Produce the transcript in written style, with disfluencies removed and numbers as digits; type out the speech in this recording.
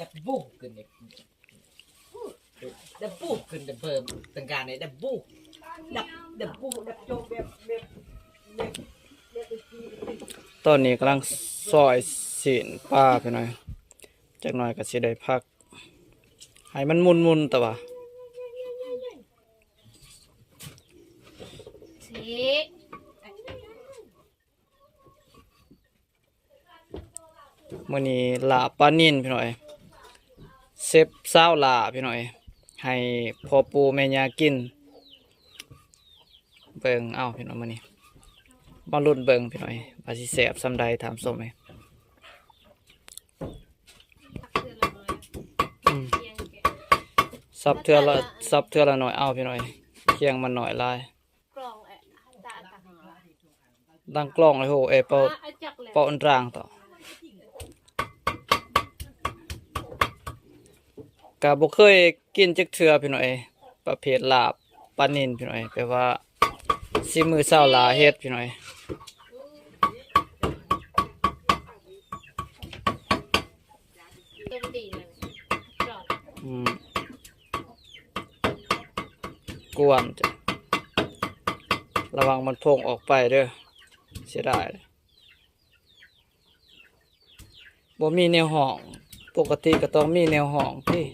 ดับบุกขึ้นเนี่ยดับบุกขึ้นดับเบิ่มต่างการเนี่ยดับบุกดับบุกดับโจมตอนนี้กำลังซอยศีลป้าไปหน่อยจากหน่อยก็สิได้พักให้มันมุนๆแต่ว่ามื้อนี้ลาปลานิ่นพี่หน่อยเซฟซาวลาพี่หน่อยให้พ่อปู่แม่ย่ากินเบิ่งเอ้าพี่น้องมื้อนี้มาลุ้นเบิ่งพี่หน่อยว่าสิแซ่บซำใดถามส้มไหมซับเทื่อละหน่อยเอาพี่หน่อยเคียงมันหน่อยลายดังกล้องเลยโหเป่าอันร่างต่อกะบ่เคยกินจักเทื่อพี่หน่อยประเภทลาบปลานิลพี่หน่อยแปลว่าสิมือเช้าลาเฮ็ดพี่หน่อยกวนจ้ะระวังมันพงออกไปเด้อเสียดายบ่มีแนวห้องปกติก็ต้องมีแนวห้องที่